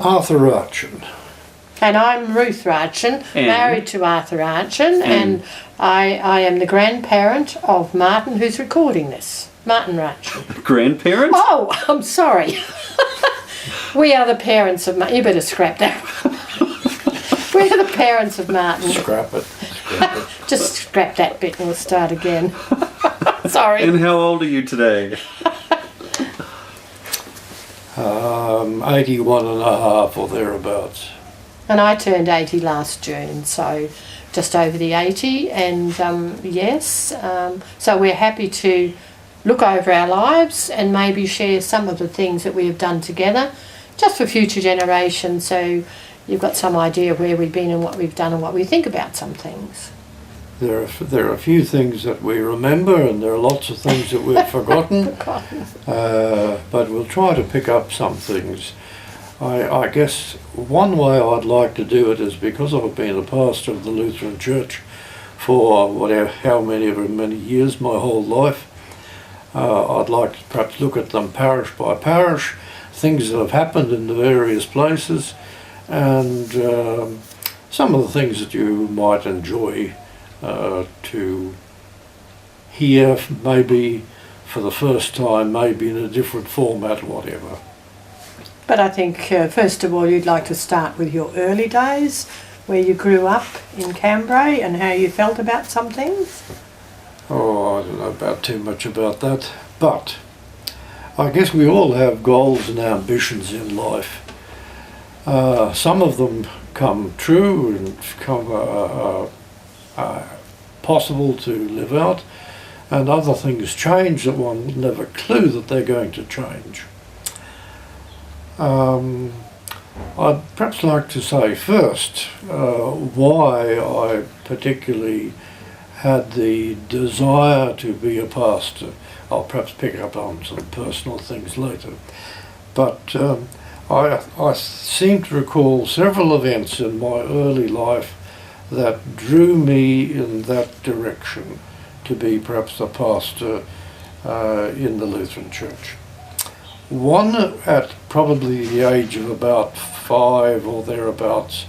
Arthur Rathjen. And I'm Ruth Rathjen, married to Arthur Rathjen, and I am the grandparent of Martin, who's recording this. Martin Rathjen. Grandparent? Oh, I'm sorry. We are the parents of Martin. You better scrap that. We're the parents of Martin. Scrap it. Just scrap that bit and we'll start again. Sorry. And how old are you today? 81 and a half or thereabouts. And I turned 80 last June, so just over the 80. And so we're happy to look over our lives and maybe share some of the things that we have done together, just for future generations, so you've got some idea of where we've been and what we've done and what we think about some things. There are a few things that we remember, and there are lots of things that we've forgotten. But we'll try to pick up some things. I guess one way I'd like to do it is because I've been a pastor of the Lutheran Church for how many years, my whole life. I'd like to perhaps look at them parish by parish, things that have happened in the various places, and some of the things that you might enjoy to hear, maybe for the first time, maybe in a different format, whatever. But I think first of all you'd like to start with your early days, where you grew up in Cambrai and how you felt about some things. Oh, I don't know about too much about that, but I guess we all have goals and ambitions in life. Some of them come true and come possible to live out, and other things change that one never clue that they're going to change. I'd perhaps like to say first why I particularly had the desire to be a pastor. I'll perhaps pick up on some personal things later. But I seem to recall several events in my early life that drew me in that direction to be perhaps a pastor in the Lutheran Church. One at probably the age of about 5 or thereabouts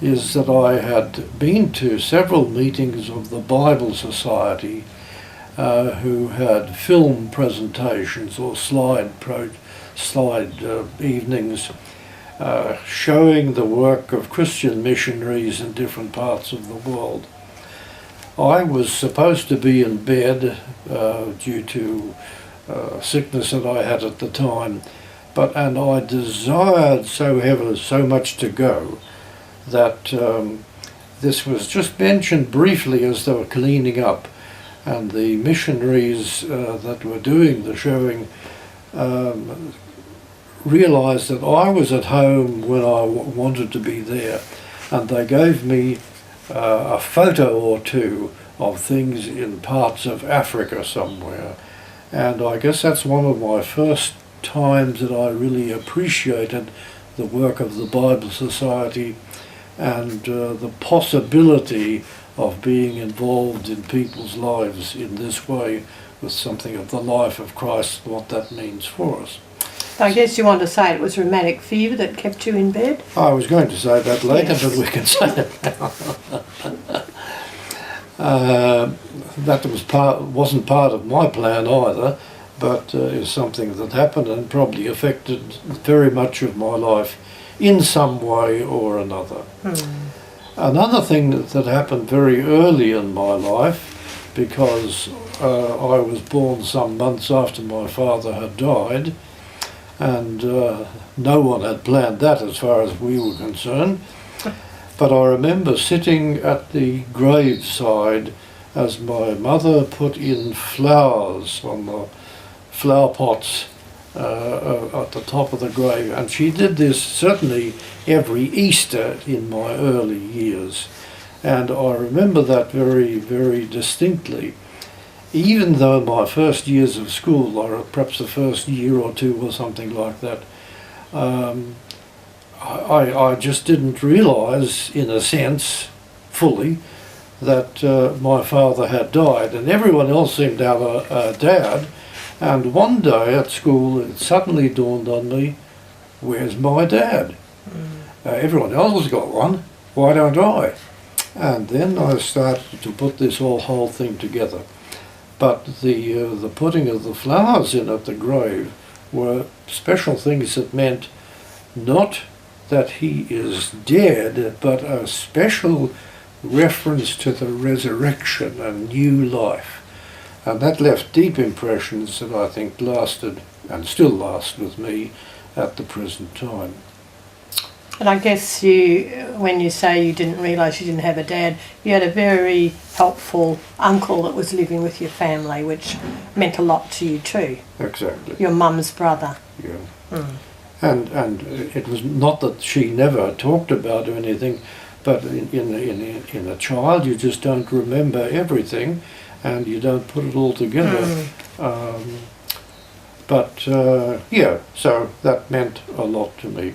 is that I had been to several meetings of the Bible Society who had film presentations or slide evenings showing the work of Christian missionaries in different parts of the world. I was supposed to be in bed due to sickness that I had at the time, and I desired so much to go that this was just mentioned briefly as they were cleaning up, and the missionaries that were doing the showing realized that I was at home when I wanted to be there, and they gave me a photo or two of things in parts of Africa somewhere. And I guess that's one of my first times that I really appreciated the work of the Bible Society and the possibility of being involved in people's lives in this way with something of the life of Christ, what that means for us. I guess you want to say it was rheumatic fever that kept you in bed? I was going to say that later, yes. But we can say it now. That wasn't part of my plan either, but is something that happened and probably affected very much of my life in some way or another. Another thing that happened very early in my life, because I was born some months after my father had died, and no one had planned that as far as we were concerned. But I remember sitting at the graveside as my mother put in flowers on the flower pots at the top of the grave, and she did this certainly every Easter in my early years, and I remember that very, very distinctly. Even though my first years of school, or perhaps the first year or two or something like that, I just didn't realise, in a sense, fully, that my father had died, and everyone else seemed to have a dad. And one day at school it suddenly dawned on me, where's my dad? everyone else has got one, why don't I? And then I started to put this whole thing together. But the putting of the flowers in at the grave were special things that meant not that he is dead, but a special reference to the resurrection and new life. And that left deep impressions that I think lasted and still last with me at the present time. And I guess when you say you didn't realise you didn't have a dad, you had a very helpful uncle that was living with your family, which meant a lot to you too. Exactly. Your mum's brother. Yeah. Mm. And it was not that she never talked about or anything, but in a child you just don't remember everything, and you don't put it all together. Yeah, so that meant a lot to me.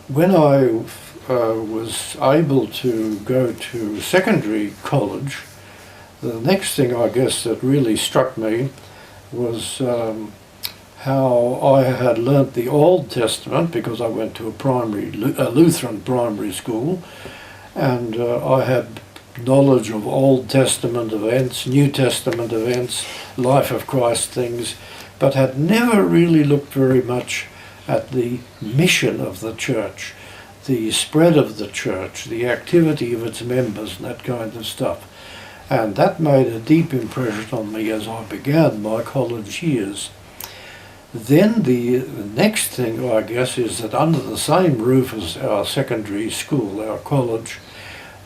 When I was able to go to secondary college, the next thing I guess that really struck me was how I had learnt the Old Testament, because I went to a Lutheran primary school, and I had knowledge of Old Testament events, New Testament events, life of Christ things, but had never really looked very much at the mission of the church, the spread of the church, the activity of its members and that kind of stuff. And that made a deep impression on me as I began my college years. Then the next thing, I guess, is that under the same roof as our secondary school, our college,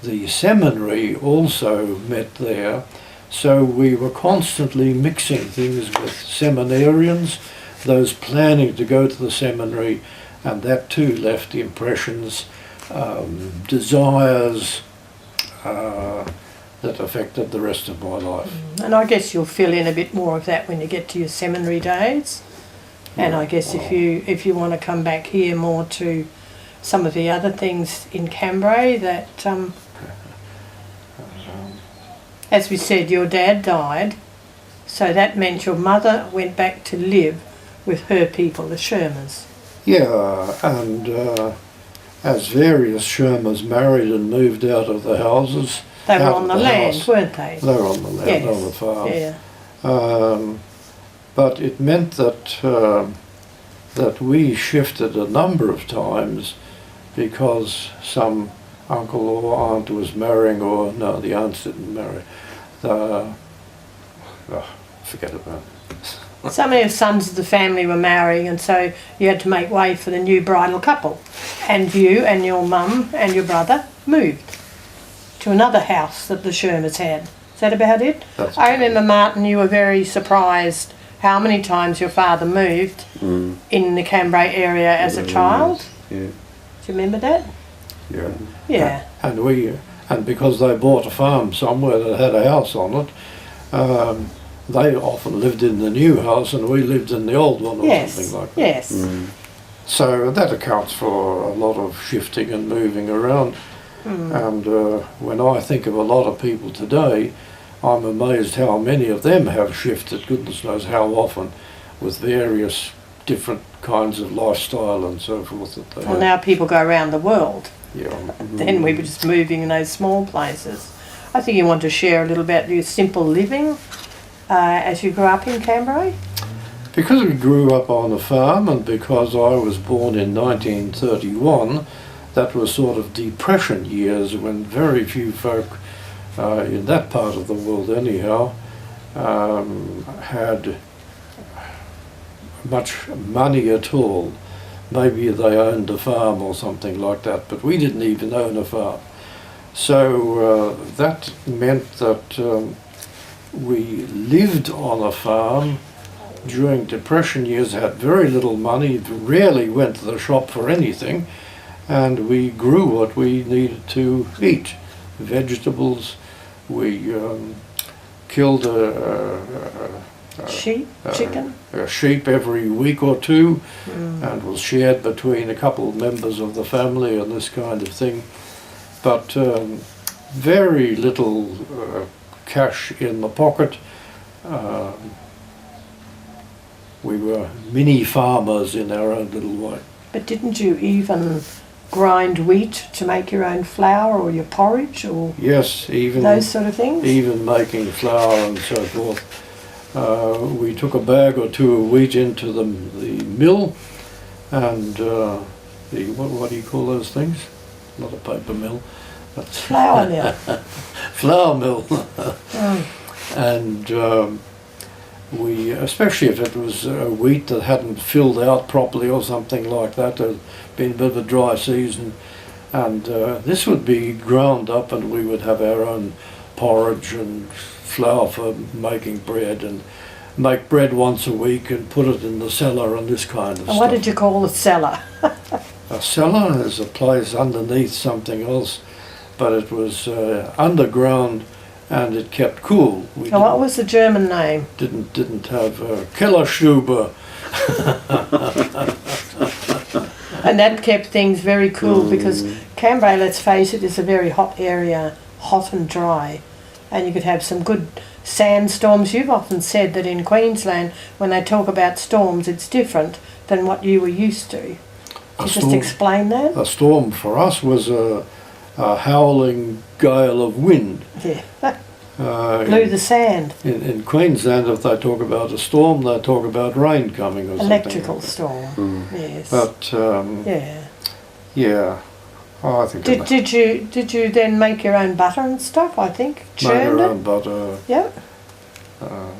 the seminary also met there, so we were constantly mixing things with seminarians, those planning to go to the seminary, and that too left impressions, desires that affected the rest of my life. And I guess you'll fill in a bit more of that when you get to your seminary days. And I guess if you want to come back here more to some of the other things in Cambrai that, as we said, your dad died, so that meant your mother went back to live with her people, the Shermans. Yeah, and as various Shermans married and moved out of the houses. They were on the land, weren't they? They were on the land, yes. on the farm. Yeah. But it meant that that we shifted a number of times because some uncle or aunt was marrying, or no, the aunts didn't marry. Forget about it. Some of the sons of the family were marrying, and so you had to make way for the new bridal couple. And you and your mum and your brother moved to another house that the Shermans had. Is that about it? I remember, Martin, you were very surprised how many times your father moved in the Cambrai area as a child. Yeah. Do you remember that? Yeah. Yeah. And because they bought a farm somewhere that had a house on it, they often lived in the new house and we lived in the old one, or something like that. Yes. So that accounts for a lot of shifting and moving around. And when I think of a lot of people today, I'm amazed how many of them have shifted, goodness knows how often, with various different kinds of lifestyle and so forth that they have. Well, now people go around the world. Yeah. Then we were just moving in those small places. I think you want to share a little about your simple living as you grew up in Cambrai? Because we grew up on a farm, and because I was born in 1931, that was sort of depression years when very few folk in that part of the world anyhow had much money at all. Maybe they owned a farm or something like that, but we didn't even own a farm. So that meant that we lived on a farm during depression years, had very little money, rarely went to the shop for anything, and we grew what we needed to eat. Vegetables, we killed a sheep every week or two, and was shared between a couple of members of the family and this kind of thing. But very little cash in the pocket. We were mini farmers in our own little way. But didn't you even grind wheat to make your own flour or your porridge or Yes, even those sort of things? even making flour and so forth. We took a bag or two of wheat into the mill, and what do you call those things? Not a paper mill, but Flour mill. flour mill. Mm. And we, especially if it was wheat that hadn't filled out properly or something like that, there'd been a bit of a dry season, and this would be ground up, and we would have our own porridge and flour for making bread, and make bread once a week and put it in the cellar and this kind of And stuff. what did you call the cellar? A cellar is a place underneath something else, but it was underground, and it kept cool. We And what was the German name? didn't have Kellerstube. And that kept things very cool because Cambrai, let's face it, is a very hot area, hot and dry. And you could have some good sandstorms. You've often said that in Queensland, when they talk about storms, it's different than what you were used to. Could you just explain that? A storm for us was a howling gale of wind. Yeah. Blew the sand. In Queensland, if they talk about a storm, they talk about rain coming or Electrical something. storm. Yes. But yeah. yeah, I think Did you then make your own butter and stuff? I think made churned our it. own butter. Yep. Uh,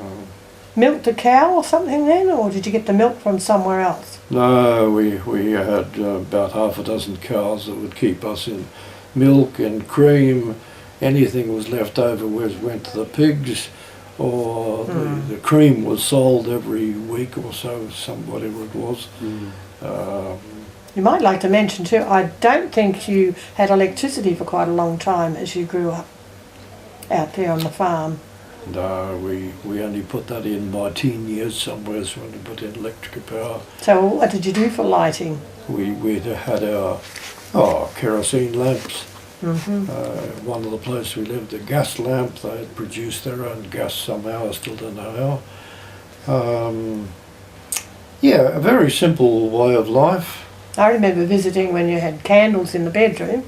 Milked a cow or something then, or did you get the milk from somewhere else? no, we had about half a dozen cows that would keep us in milk and cream. Anything was left over went to the pigs, or the cream was sold every week or so, whatever it was. You might like to mention too, I don't think you had electricity for quite a long time as you grew up out there on the farm. No, we only put that in my teen years somewhere, so when we put in electric power. So what did you do for lighting? We had our kerosene lamps. One of the places we lived, a gas lamp. They had produced their own gas somehow. I still don't know how. Yeah, a very simple way of life. I remember visiting when you had candles in the bedroom.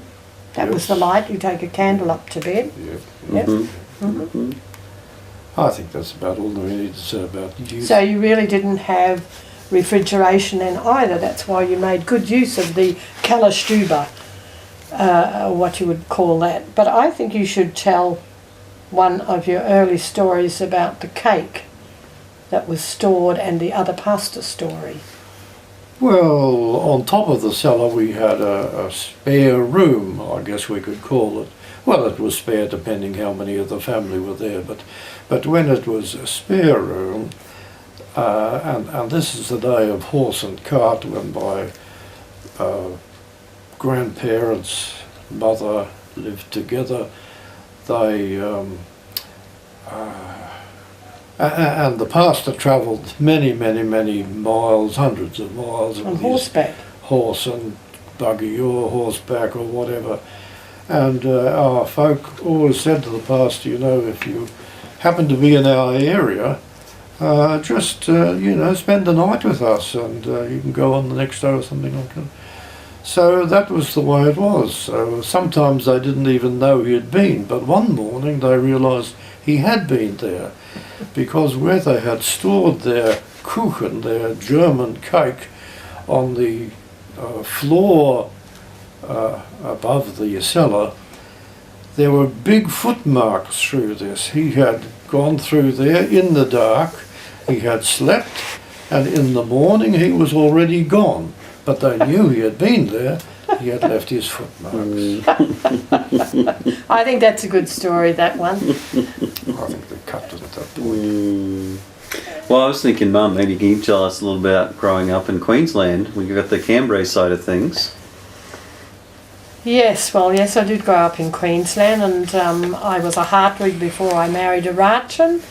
That was the light. You take a candle up to bed. Yep. Yep. I think that's about all that we need to say about use. So you really didn't have refrigeration then either. That's why you made good use of the Kellerstube, what you would call that. But I think you should tell one of your early stories about the cake that was stored and the other pasta story. Well, on top of the cellar we had a spare room, I guess we could call it. Well, it was spare depending how many of the family were there, but when it was a spare room, and this is the day of horse and cart, when my grandparents, mother lived together, they and the pastor travelled many miles, hundreds of miles. On horseback? Horse and buggy or horseback or whatever. And our folk always said to the pastor, you know, if you happen to be in our area, just, spend the night with us, and you can go on the next day or something like that. So that was the way it was. So sometimes they didn't even know he had been, but one morning they realised he had been there, because where they had stored their Kuchen, their German cake, on the floor above the cellar, there were big footmarks through this. He had gone through there in the dark, he had slept, and in the morning he was already gone. But they knew he had been there, he had left his footmarks. I think that's a good story, that one. I think they cut it at that point. Well, I was thinking, Mum, maybe can you tell us a little about growing up in Queensland? We've got the Cambrai side of things. Yes, I did grow up in Queensland, and I was a Hartwig before I married a Rathjen,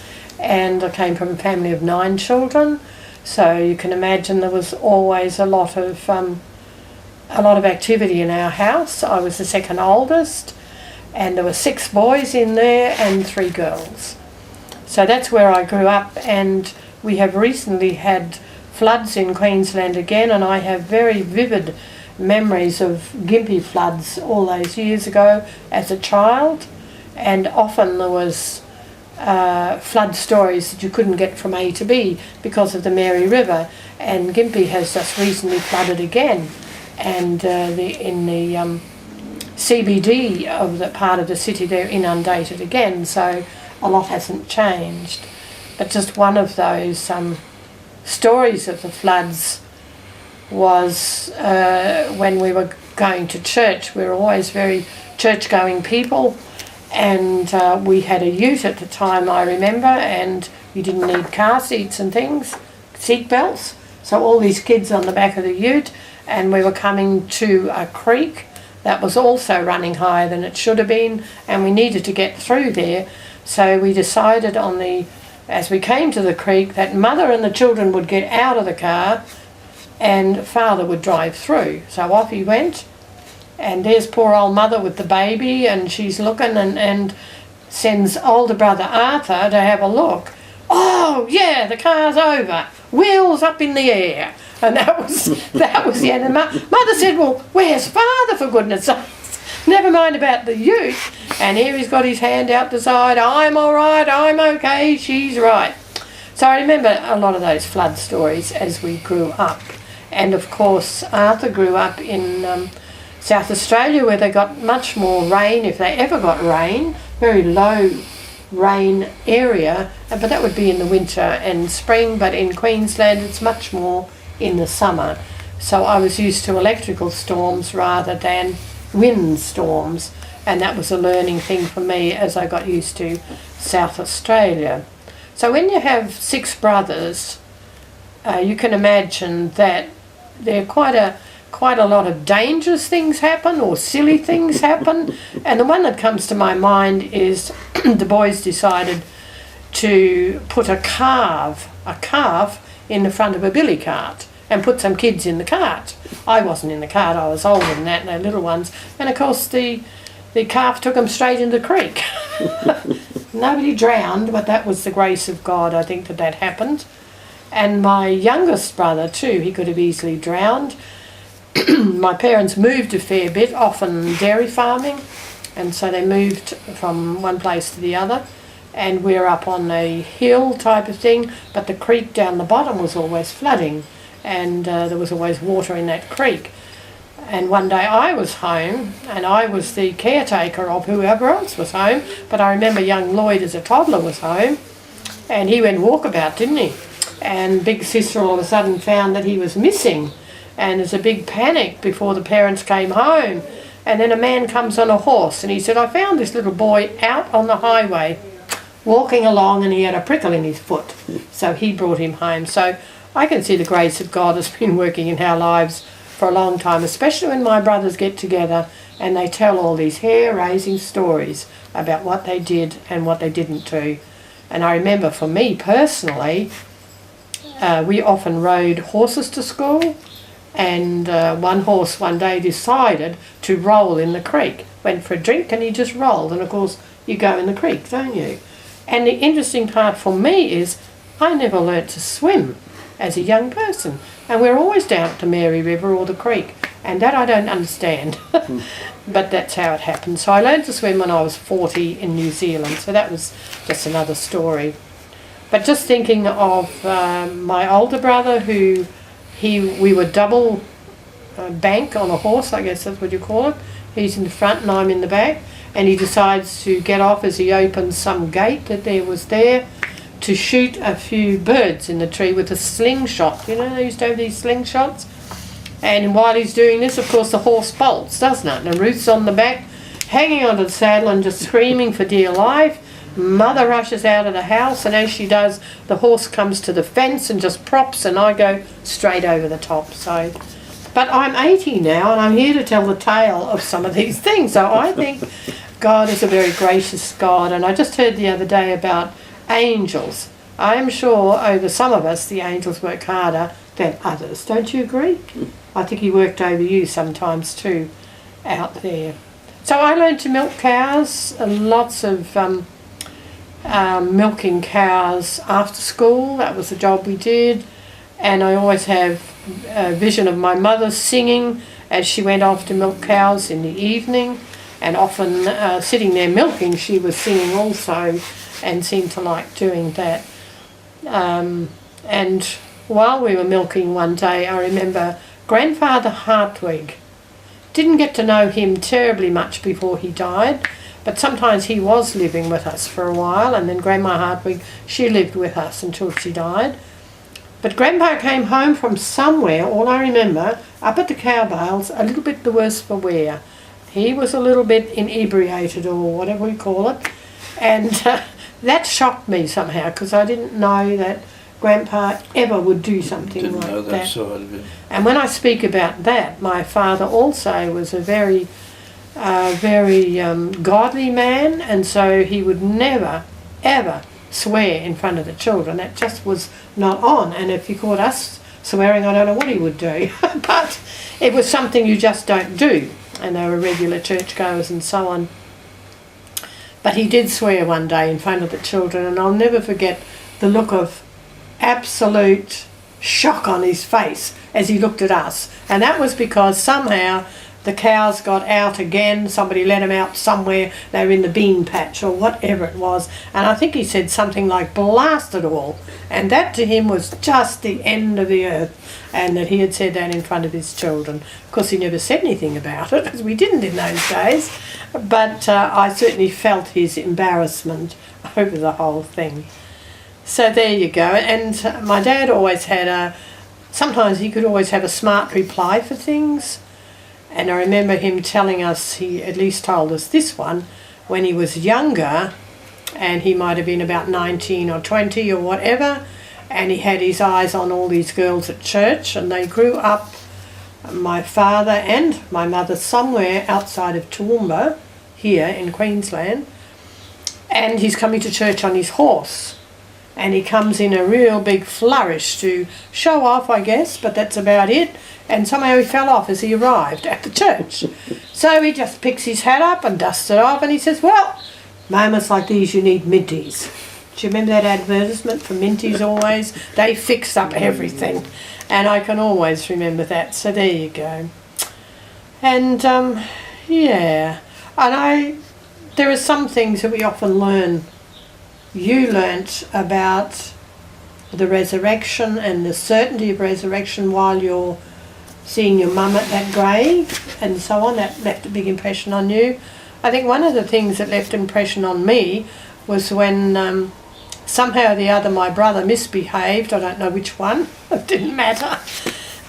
and I came from a family of 9 children, so you can imagine there was always a lot of activity in our house. I was the second oldest, and there were 6 boys in there and 3 girls. So that's where I grew up, and we have recently had floods in Queensland again, and I have very vivid memories of Gympie floods all those years ago as a child, and often there was flood stories that you couldn't get from A to B because of the Mary River, and Gympie has just recently flooded again, and in the CBD of the part of the city they're inundated again, so a lot hasn't changed. But just one of those stories of the floods was when we were going to church. We were always very church-going people, and we had a ute at the time, I remember, and you didn't need car seats and things, seat belts. So all these kids on the back of the ute, and we were coming to a creek that was also running higher than it should have been, and we needed to get through there. So we decided as we came to the creek, that Mother and the children would get out of the car and Father would drive through. So off he went, and there's poor old Mother with the baby, and she's looking and sends older brother Arthur to have a look. Oh yeah, the car's over, wheels up in the air. And that was the end. And Mother said, well, where's Father, for goodness sakes? Never mind about the ute. And here he's got his hand out the side, I'm all right, I'm okay, she's right. So I remember a lot of those flood stories as we grew up. And of course, Arthur grew up in South Australia, where they got much more rain, if they ever got rain, very low rain area, but that would be in the winter and spring, but in Queensland it's much more in the summer. So I was used to electrical storms rather than wind storms, and that was a learning thing for me as I got used to South Australia. So when you have 6 brothers, you can imagine that there are quite a lot of dangerous things happen, or silly things happen. And the one that comes to my mind is the boys decided to put a calf in the front of a billy cart and put some kids in the cart. I wasn't in the cart, I was older than that, and they little ones. And of course the calf took them straight into the creek. Nobody drowned, but that was the grace of God, I think, that happened. And my youngest brother too, he could have easily drowned. My parents moved a fair bit, often dairy farming, and so they moved from one place to the other, and we're up on a hill type of thing, but the creek down the bottom was always flooding, and there was always water in that creek. And one day I was home, and I was the caretaker of whoever else was home, but I remember young Lloyd as a toddler was home, and he went walkabout, didn't he? And big sister all of a sudden found that he was missing, and there's a big panic before the parents came home. And then a man comes on a horse, and he said, I found this little boy out on the highway walking along, and he had a prickle in his foot. So he brought him home. So I can see the grace of God has been working in our lives for a long time, especially when my brothers get together and they tell all these hair-raising stories about what they did and what they didn't do. And I remember for me personally, we often rode horses to school, and one horse one day decided to roll in the creek. Went for a drink and he just rolled, and of course you go in the creek, don't you? And the interesting part for me is I never learnt to swim as a young person, and we're always down at the Mary River or the creek, and that I don't understand. But that's how it happened. So I learned to swim when I was 40 in New Zealand, so that was just another story. But just thinking of my older brother, who we were double bank on a horse, I guess that's what you call it. He's in the front and I'm in the back, and he decides to get off as he opens some gate that there was there to shoot a few birds in the tree with a slingshot. You know, they used to have these slingshots. And while he's doing this, of course, the horse bolts, doesn't it? And Ruth's on the back, hanging onto the saddle and just screaming for dear life. Mother rushes out of the house, and as she does, the horse comes to the fence and just props, and I go straight over the top. So, but I'm 80 now, and I'm here to tell the tale of some of these things. So I think God is a very gracious God. And I just heard the other day about angels. I am sure over some of us the angels work harder than others. Don't you agree? I think he worked over you sometimes too out there. So I learned to milk cows, lots of milking cows after school. That was the job we did. And I always have a vision of my mother singing as she went off to milk cows in the evening, and often sitting there milking, she was singing also, and seemed to like doing that. And while we were milking one day, I remember Grandfather Hartwig. Didn't get to know him terribly much before he died, but sometimes he was living with us for a while, and then Grandma Hartwig, she lived with us until she died. But Grandpa came home from somewhere, all I remember, up at the cow bales, a little bit the worse for wear. He was a little bit inebriated, or whatever we call it, and that shocked me somehow, because I didn't know that Grandpa ever would do something Didn't like know that that. side of it. And when I speak about that, my father also was a very godly man, and so he would never, ever swear in front of the children. That just was not on. And if he caught us swearing, I don't know what he would do. But it was something you just don't do. And they were regular churchgoers and so on. But he did swear one day in front of the children, and I'll never forget the look of absolute shock on his face as he looked at us. And that was because somehow the cows got out again, somebody let them out somewhere, they were in the bean patch or whatever it was, and I think he said something like blast it all, and that to him was just the end of the earth, and that he had said that in front of his children. Of course he never said anything about it, because we didn't in those days, but I certainly felt his embarrassment over the whole thing. So there you go. And my dad always had sometimes he could always have a smart reply for things. And I remember him telling us, he at least told us this one, when he was younger, and he might have been about 19 or 20 or whatever, and he had his eyes on all these girls at church, and they grew up, my father and my mother, somewhere outside of Toowoomba, here in Queensland, and he's coming to church on his horse. And he comes in a real big flourish to show off, I guess, but that's about it. And somehow he fell off as he arrived at the church. So he just picks his hat up and dusts it off, and he says, well, moments like these you need Minties. Do you remember that advertisement for Minties always? They fix up everything. And I can always remember that. So there you go. And, yeah. And there are some things that we often learn. You learnt about the resurrection and the certainty of resurrection while you're seeing your mum at that grave and so on. That left a big impression on you. I think one of the things that left an impression on me was when somehow or the other my brother misbehaved. I don't know which one. It didn't matter.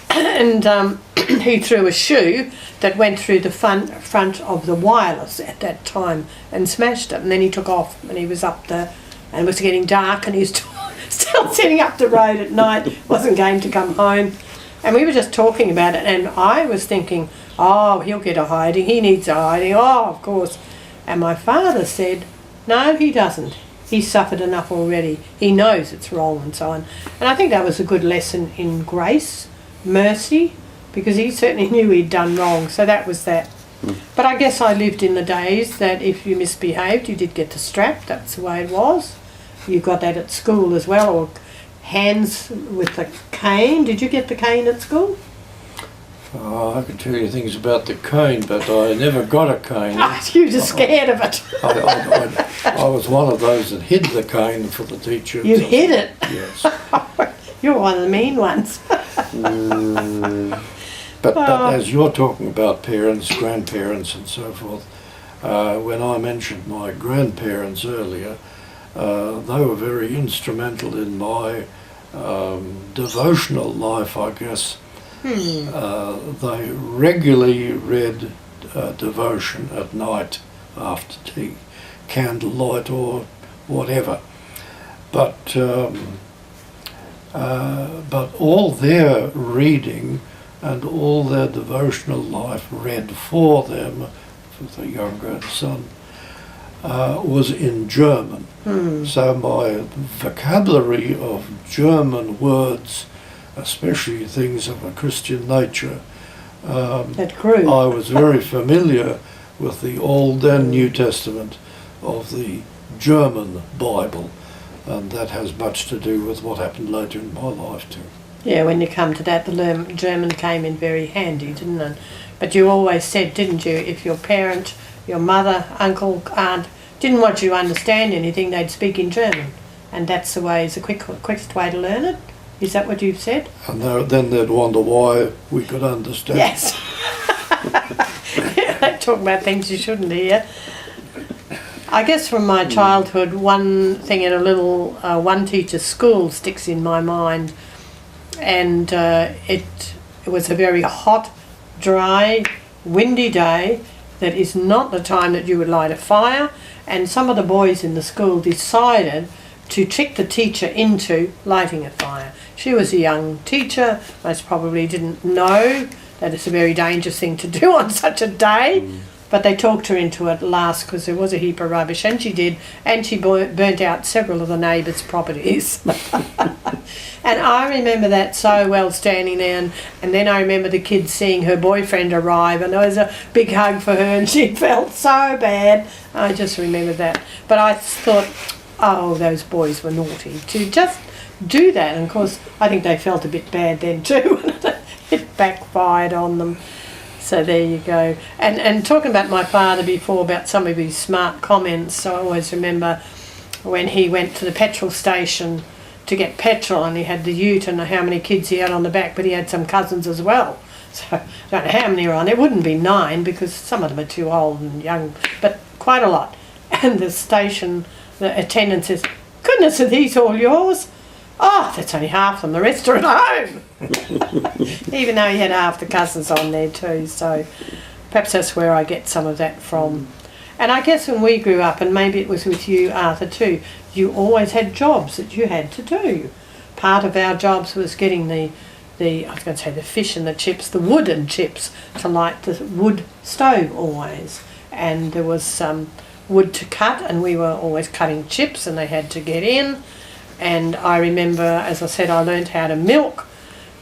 And he threw a shoe that went through the front of the wireless at that time and smashed it. And then he took off, and he was up there. And it was getting dark, and he was still sitting up the road at night, wasn't going to come home. And we were just talking about it, and I was thinking, oh, he'll get a hiding, he needs a hiding, oh, of course. And my father said, no, he doesn't. He's suffered enough already. He knows it's wrong and so on. And I think that was a good lesson in grace, mercy, because he certainly knew he'd done wrong, so that was that. But I guess I lived in the days that if you misbehaved, you did get the strap. That's the way it was. You got that at school as well, or hands with the cane. Did you get the cane at school? Oh, I can tell you things about the cane, but I never got a cane. You were just scared of it. I was one of those that hid the cane for the teacher. You hid it? Yes. You're one of the mean ones. But as you're talking about parents, grandparents and so forth, when I mentioned my grandparents earlier, they were very instrumental in my devotional life, I guess. They regularly read devotion at night after tea, candlelight or whatever. But all their reading and all their devotional life read for them, for the younger son, was in German. So my vocabulary of German words, especially things of a Christian nature, That grew. I was very familiar with the Old and New Testament of the German Bible, and that has much to do with what happened later in my life too. Yeah, when you come to that, the German came in very handy, didn't it? But you always said, didn't you, if your parent, your mother, uncle, aunt didn't want you to understand anything, they'd speak in German. And that's the way, is the quickest way to learn it. Is that what you've said? And then they'd wonder why we could understand. Yes. They talk about things you shouldn't hear. I guess from my childhood, one thing in a little one teacher school sticks in my mind, and it was a very hot, dry, windy day that is not the time that you would light a fire, and some of the boys in the school decided to trick the teacher into lighting a fire. She was a young teacher, most probably didn't know that it's a very dangerous thing to do on such a day, but they talked her into it last because there was a heap of rubbish, and she did, and she burnt out several of the neighbours' properties. And I remember that so well, standing there, and then I remember the kids seeing her boyfriend arrive, and there was a big hug for her, and she felt so bad. I just remember that. But I thought, oh, those boys were naughty to just do that, and of course I think they felt a bit bad then too. It backfired on them. So there you go. And talking about my father before, about some of his smart comments, so I always remember when he went to the petrol station to get petrol, and he had the ute and how many kids he had on the back, but he had some cousins as well. So I don't know how many are on. It wouldn't be 9 because some of them are too old and young, but quite a lot. And the station, the attendant says, "Goodness, are these all yours?" "Oh, that's only half of them, the rest are at home." Even though he had half the cousins on there too, so perhaps that's where I get some of that from. And I guess when we grew up, and maybe it was with you, Arthur, too, you always had jobs that you had to do. Part of our jobs was getting the I was going to say the fish and the chips, the wood and chips, to light the wood stove always. And there was some wood to cut, and we were always cutting chips, and they had to get in. And I remember, as I said, I learned how to milk,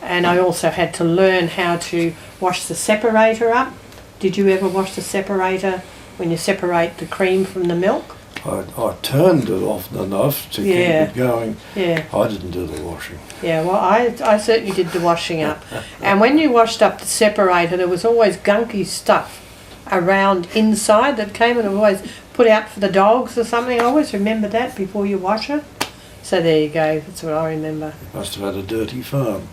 and I also had to learn how to wash the separator up. Did you ever wash the separator when you separate the cream from the milk? I turned it often enough to keep it going. Yeah. I didn't do the washing. Yeah, well, I certainly did the washing up. And when you washed up the separator, there was always gunky stuff around inside that came and always put out for the dogs or something. I always remember that before you wash it. So there you go, that's what I remember. Must have had a dirty farm.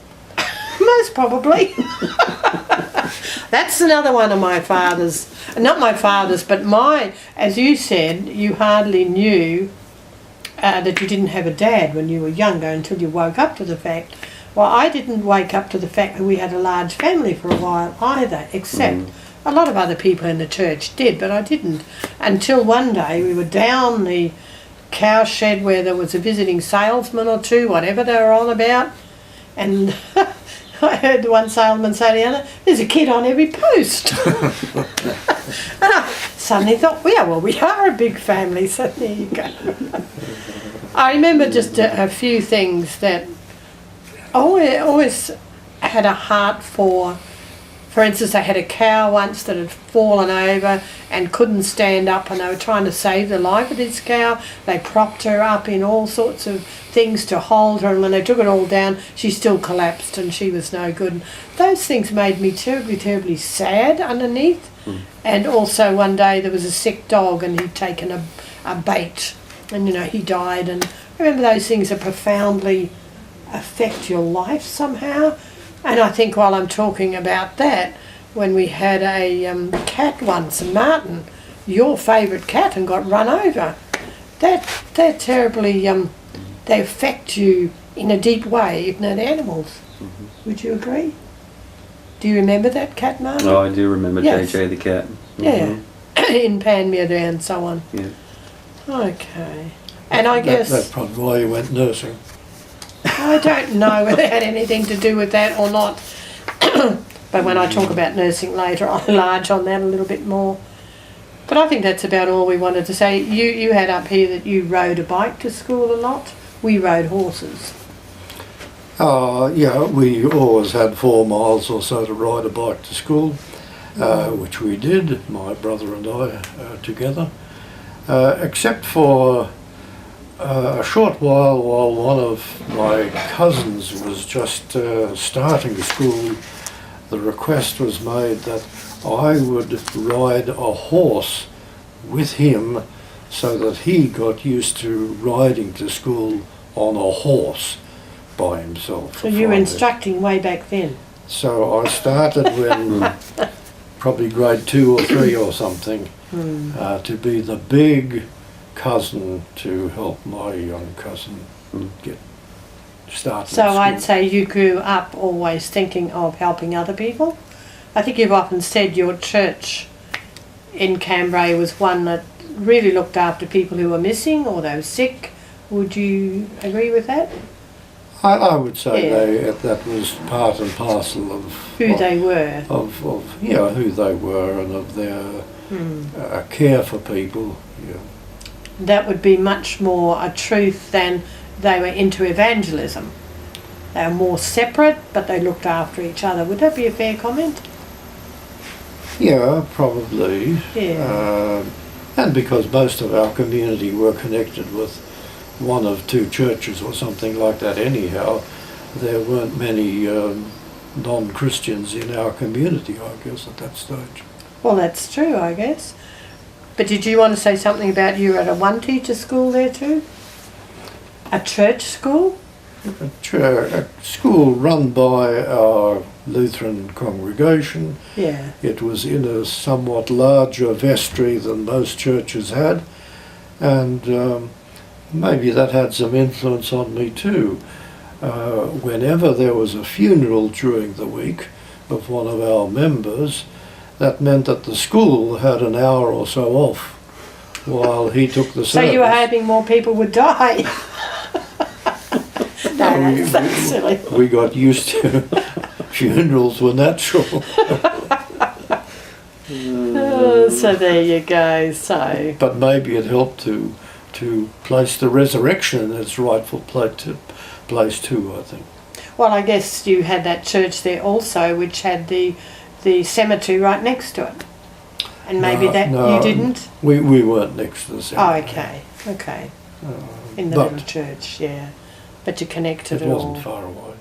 Most probably. That's another one of my father's, not my father's, but my, as you said, you hardly knew that you didn't have a dad when you were younger until you woke up to the fact. Well, I didn't wake up to the fact that we had a large family for a while either, except a lot of other people in the church did, but I didn't. Until one day we were down the cow shed where there was a visiting salesman or two, whatever they were on about, and I heard the one salesman say to the other, "There's a kid on every post." And I suddenly thought, well, we are a big family, so there you go. I remember just a few things that I always had a heart for. For instance, I had a cow once that had fallen over and couldn't stand up, and they were trying to save the life of this cow. They propped her up in all sorts of things to hold her, and when they took it all down, she still collapsed and she was no good. And those things made me terribly, terribly sad underneath. And also one day there was a sick dog, and he'd taken a bait, and he died. And I remember those things that profoundly affect your life somehow. And I think while I'm talking about that, when we had a cat once, Martin, your favourite cat, and got run over, they're terribly, they affect you in a deep way, even at animals. Would you agree? Do you remember that cat, Martin? Oh, I do remember. Yes. JJ the cat. Yeah, in Panmure there and so on. Yeah. Okay. And I guess... That's probably why you went nursing. I don't know whether it had anything to do with that or not. But when I talk about nursing later, I'll enlarge on that a little bit more. But I think that's about all we wanted to say. You had up here that you rode a bike to school a lot. We rode horses. Yeah, we always had 4 miles or so to ride a bike to school, which we did, my brother and I together. Except for a short while one of my cousins was just starting school, the request was made that I would ride a horse with him so that he got used to riding to school on a horse by himself. So you were instructing way back then? So I started when probably grade 2 or 3 or something, to be the big cousin to help my young cousin get started. So I'd say you grew up always thinking of helping other people. I think you've often said your church in Cambrai was one that really looked after people who were missing or they were sick. Would you agree with that? I would say that was part and parcel of who they were. Of who they were and of their care for people. Yeah. That would be much more a truth than they were into evangelism. They were more separate, but they looked after each other. Would that be a fair comment? Yeah, probably. Yeah. And because most of our community were connected with one of 2 churches or something like that anyhow, there weren't many non-Christians in our community, I guess, at that stage. Well, that's true, I guess. But did you want to say something about you were at a one-teacher school there too? A church school? A school run by our Lutheran congregation. Yeah. It was in a somewhat larger vestry than most churches had, and maybe that had some influence on me too. Whenever there was a funeral during the week of one of our members, that meant that the school had an hour or so off while he took the service. So you were hoping more people would die? No, that's silly. We got used to funerals were natural. So there you go. So. But maybe it helped to place the resurrection in its rightful place too, I think. Well, I guess you had that church there also, which had the cemetery right next to it. And maybe you didn't? We weren't next to the cemetery. Oh, okay. In the little church, yeah. But you connected it all. It wasn't far away.